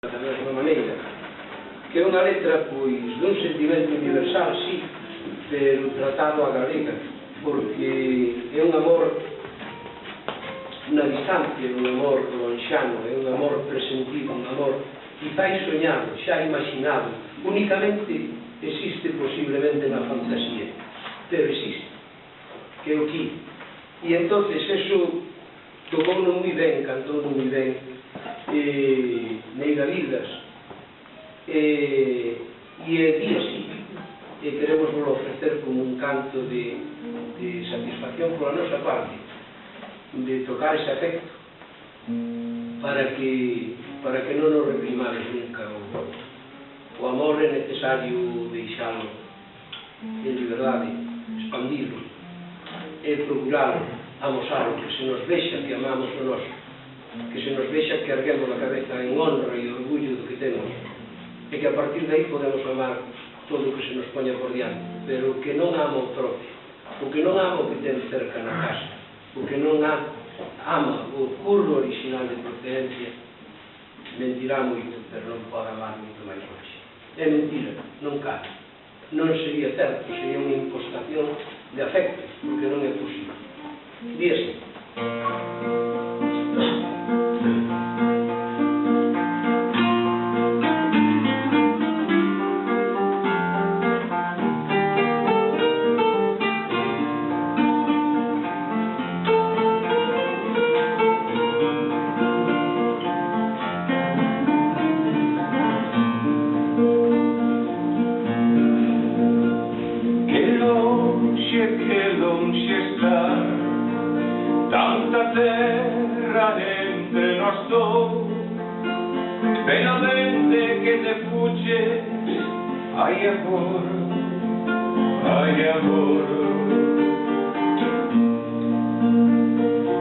da mesma maneira, que é unha letra, pois, dun sentimento universal, sí, pero tratado a galega, porque é un amor na distancia, un amor lonxano, é un amor presentido, un amor quizás soñado, xa imaginado, únicamente existe posiblemente na fantasía, pero existe, que é o que. E entonces eso tocouno moi ben, cantouno moi ben, Neira Vilas, e di así, e queremos vos ofrecer como un canto de satisfacción pola nosa parte, de tocar ese afecto, para que non nos reprimades nunca. O amor é necesario deixalo en liberdade, expandilo, e procuralo, amosalo, que se nos vexa que amamos o noso, que se nos vexa que erguemos a cabeza en honra e orgullo do que temos, e que a partir de aí podemos amar todo o que se nos poña por diante, pero o que non ama o propio, o que non ama o que ten cerca na casa, o que non ama o curro original de procedencia, mentirá moito, pero non pode amar moito máis longe. É mentira, non cabe. Non sería certo, sería unha impostación de afecto, porque non é posible. Díase. Tanta terra entre nós dous, penamente que te fuches, ai amor, ai amor.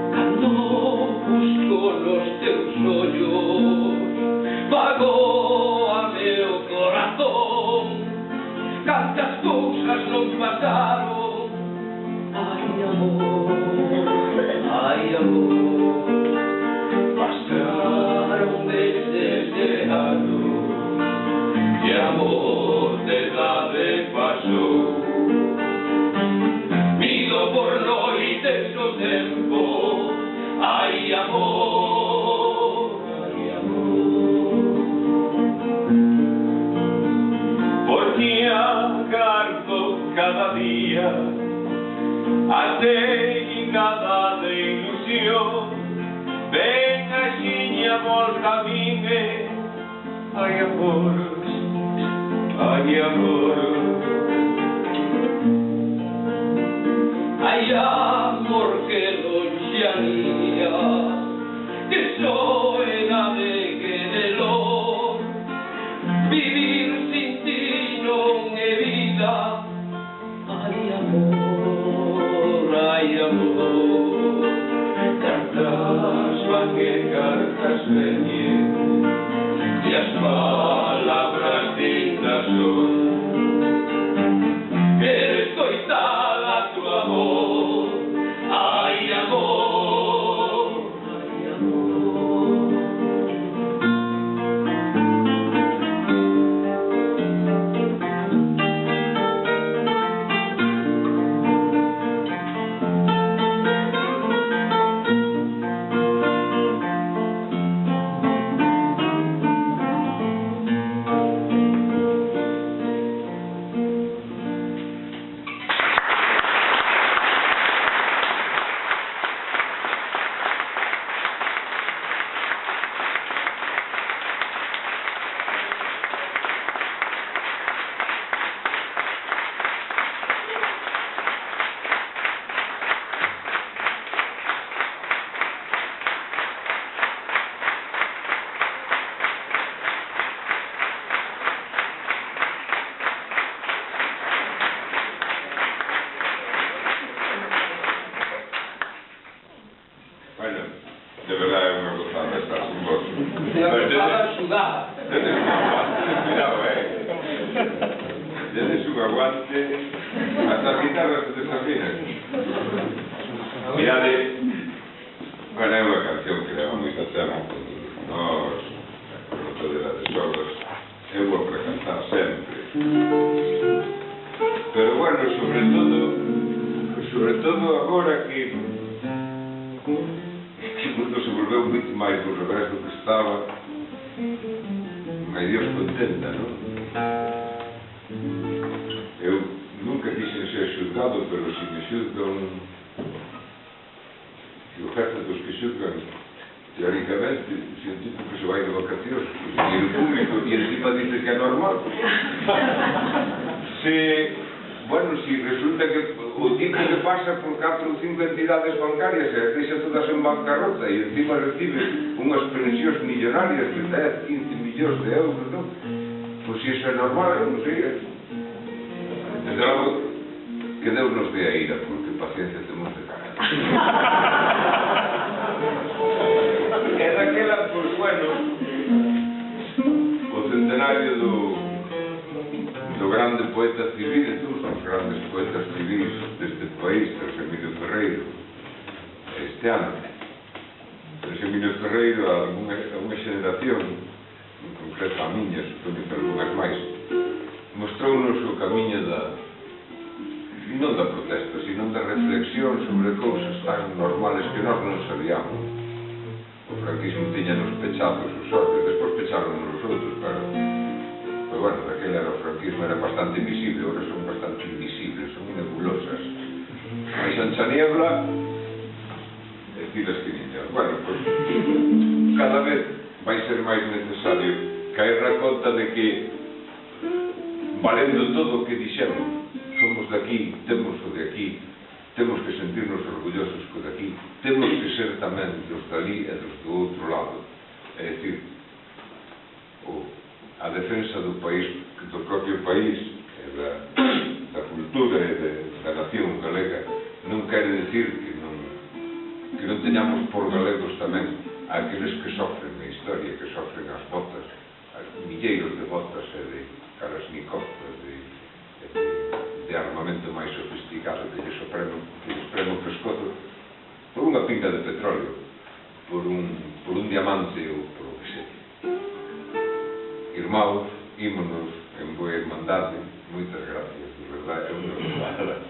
Cando busco nos teus ollos, magoame o corazón, cantas cousas non pasaron, ai amor. Ai, amor, pasaron meses de anos e amor de edade pasou. Pido por noites o tempo, ai, amor, ai, amor. Por ti agardo cada día a chegada de ilusión, ven axiña volta a min e ai amor, ai amor. Ai amor que lonxanía, que soena de que de lor, vivir sin ti non é vida, ai amor, ai amor. Cartas van e cartas veñen, e as palabras ditas son, Quero escoitar a tua voz, ai amor, ai amor. bueno, de verdade é unha gozada estar con vos. Estaba sudada. Tedes un aguante, cuidado, tedes un aguante, hasta as guitarras se desafinan. Mirade, bueno, é unha canción que leva moita tema, nos, Pero bueno, sobre todo agora que o mundo se volveu moito máis do revés do que estaba, mai Dios contenta, non? Eu nunca quixen ser xulgado, pero se me xulgan, se o jefe dos que xulgan, teóricamente, se un tipo que se vai de vacacións, e o público, e encima dice que é normal. Bueno, si resulta que o tipo que pasa por 4 ou 5 entidades bancarias e as deixa todas en bancarrota e encima recibe unhas pensións millonarias de 10, 15 millóns de euros, non? Pois se iso é normal, eu non sei. Desde logo, que Deus nos dé a ira, porque paciencia temos de cara. E daquela, pois, bueno, o centenario do grande poeta civil, dos grandes poetas civis deste país, Tres Emilio Ferreiro, este ano. Tres Emilio Ferreiro, a unha xeneración, en concreto a miña, supoño que algunhas máis, mostrou-nos o camiño non da protesta, sino da reflexión sobre cousas tan normales que nós non sabíamos. O franquismo tiñanos pechados os ollos, despois pecharon os outros, pero bueno, daquela era o franquismo era bastante visible, agora son bastante invisibles, son nebulosas. Mais ancha niebla e tiras que niñas. Bueno, pues, cada vez vai ser máis necesario caer na conta de que, valendo todo o que dixemos, somos de aquí, temos o de aquí, temos que sentirnos orgullosos co de aquí, temos que ser tamén dos de ali e dos do outro lado. É dicir, a defensa do país, do propio país, da cultura e da nación galega, non quere dicir que non teñamos por galegos tamén aqueles que sofren na historia, que sofren as botas, milleiros de botas e de Kalashnikov, de armamento máis sofisticado que lles premo o pescozo por unha pinga de petróleo, por un diamante ou por o que sea. Irmãos, ímonos en boa irmandade. Moitas gracias, de verdade, é unha verdade.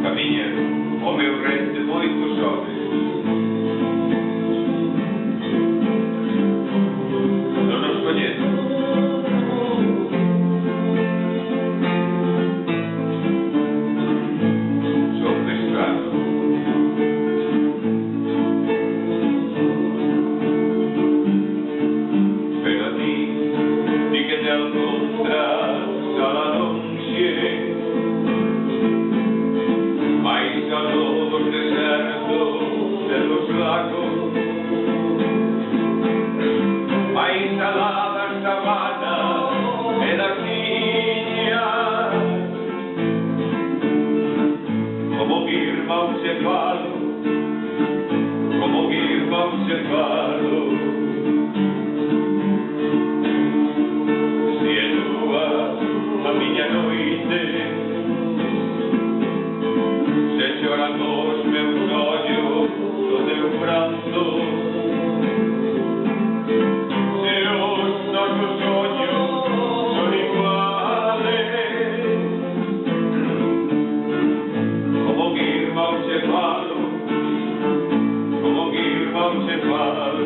Camiña o meu rente moitos homes. Non nos coñezo. Como que irmão se falo,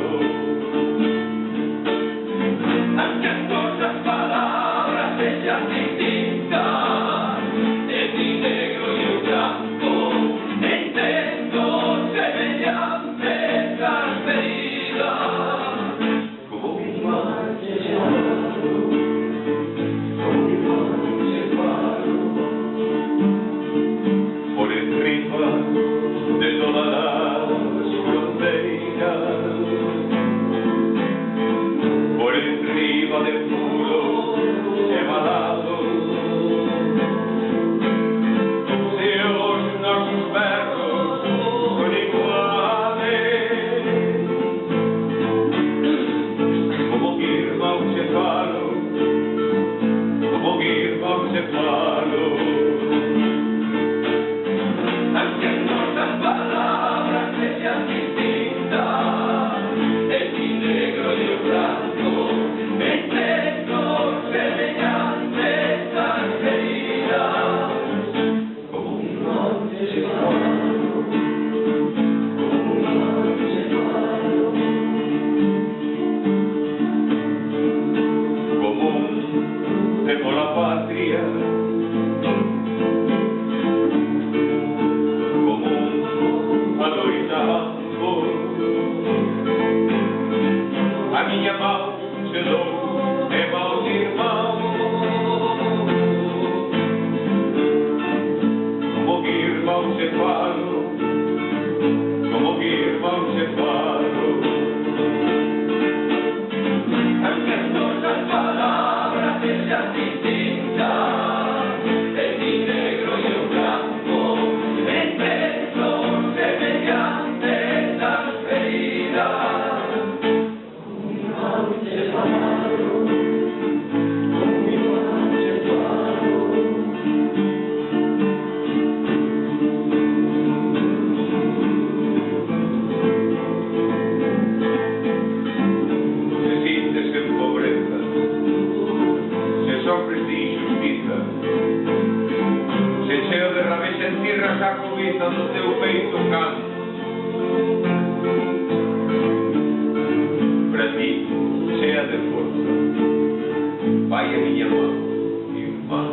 irmão se falo, como mi irmão se falo. Aunque muchas palabras sean distintas, el mi negro y el blanco, entre son semejantes transferidas. Un irmão se falo, un irmão se falo. Jacobita do teu peito canto para ti, cheia de força, vai a minha mão, irmã.